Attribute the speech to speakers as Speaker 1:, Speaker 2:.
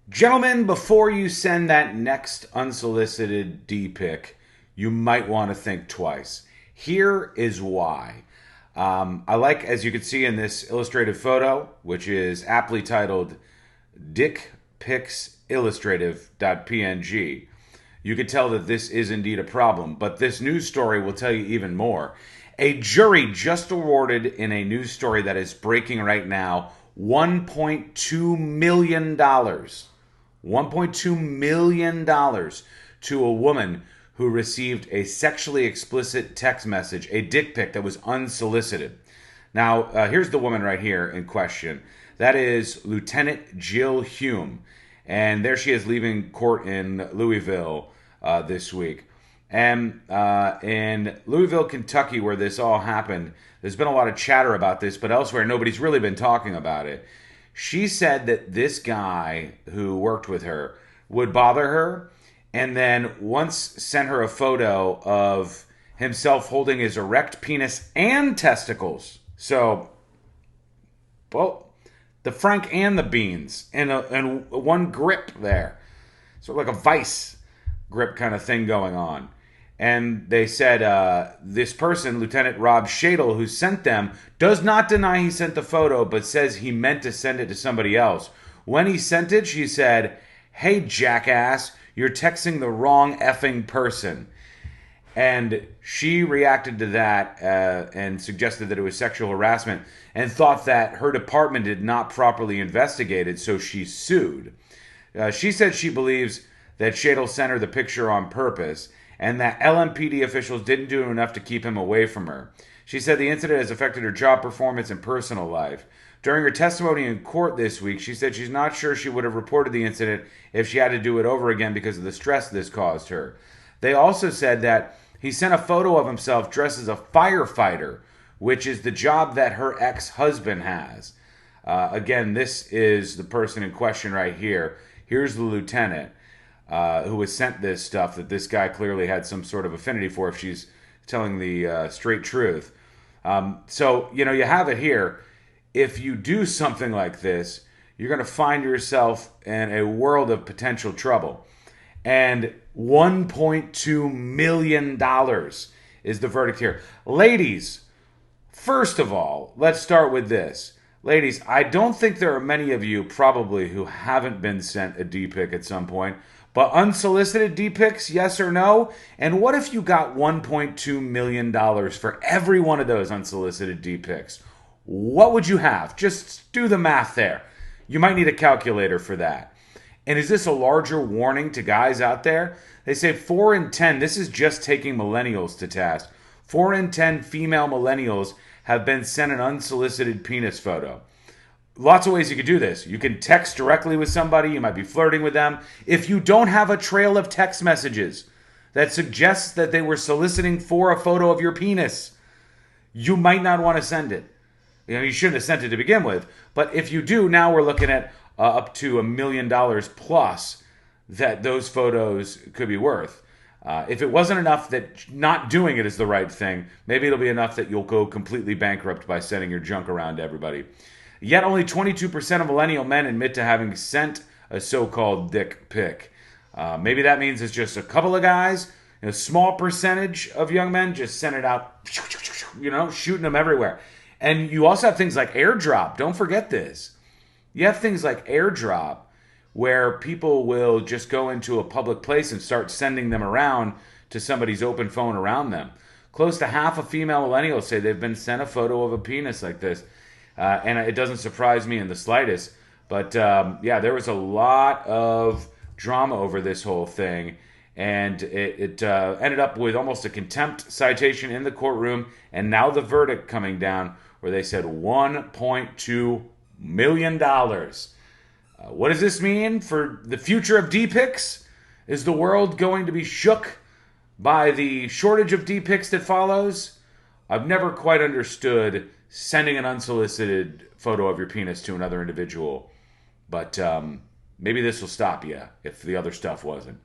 Speaker 1: Gentlemen, before you send that next unsolicited D-pic, you might want to think twice. Here is why. I like, as you can see in this illustrated photo, which is aptly titled Dick Pics Illustrative.png. You can tell that this is indeed a problem, but this news story will tell you even more. A jury just awarded in a news story that is breaking right now $1.2 million. $1.2 million to a woman who received a sexually explicit text message, a dick pic that was unsolicited. Now, here's the woman right here in question. That is Lieutenant Jill Hume. And there she is leaving court in Louisville this week. And in Louisville, Kentucky, where this all happened, there's been a lot of chatter about this, but elsewhere, nobody's really been talking about it. She said that this guy who worked with her would bother her and then once sent her a photo of himself holding his erect penis and testicles. So, well, the Frank and the beans and one grip there. Sort of like a vice grip kind of thing going on. And they said this person, Lieutenant Rob Shadle, who sent them, does not deny he sent the photo, but says he meant to send it to somebody else. When he sent it, she said, "Hey, jackass, you're texting the wrong effing person." And she reacted to that and suggested that it was sexual harassment and thought that her department did not properly investigate it, so she sued. She said she believes that Shadle sent her the picture on purpose and that LMPD officials didn't do enough to keep him away from her. She said the incident has affected her job performance and personal life. During her testimony in court this week, she said she's not sure she would have reported the incident if she had to do it over again because of the stress this caused her. They also said that he sent a photo of himself dressed as a firefighter, which is the job that her ex-husband has. Again, this is the person in question right here. Here's the lieutenant who was sent this stuff that this guy clearly had some sort of affinity for if she's telling the straight truth. So, you have it here. If you do something like this, you're going to find yourself in a world of potential trouble. And $1.2 million is the verdict here. Ladies, first of all, let's start with this. Ladies, I don't think there are many of you probably who haven't been sent a D-pic at some point. But unsolicited D-pics, yes or no? And what if you got $1.2 million for every one of those unsolicited D-pics? What would you have? Just do the math there. You might need a calculator for that. And is this a larger warning to guys out there? They say 4 in 10, this is just taking millennials to task. 4 in 10 female millennials have been sent an unsolicited penis photo. Lots of ways you could do this. You can text directly with somebody. You might be flirting with them. If you don't have a trail of text messages that suggests that they were soliciting for a photo of your penis, you might not want to send it. You shouldn't have sent it to begin with. But if you do, now we're looking at up to $1 million plus that those photos could be worth. If it wasn't enough that not doing it is the right thing, maybe it'll be enough that you'll go completely bankrupt by sending your junk around to everybody. Yet only 22% of millennial men admit to having sent a so-called dick pic. Maybe that means it's just a couple of guys. A small percentage of young men just send it out, shooting them everywhere. And you also have things like airdrop. Don't forget this. You have things like airdrop where people will just go into a public place and start sending them around to somebody's open phone around them. Close to half of female millennials say they've been sent a photo of a penis like this. And it doesn't surprise me in the slightest. But there was a lot of drama over this whole thing. And it ended up with almost a contempt citation in the courtroom. And now the verdict coming down where they said $1.2 million. What does this mean for the future of D-pics? Is the world going to be shook by the shortage of D-pics that follows? I've never quite understood sending an unsolicited photo of your penis to another individual. But maybe this will stop you if the other stuff wasn't.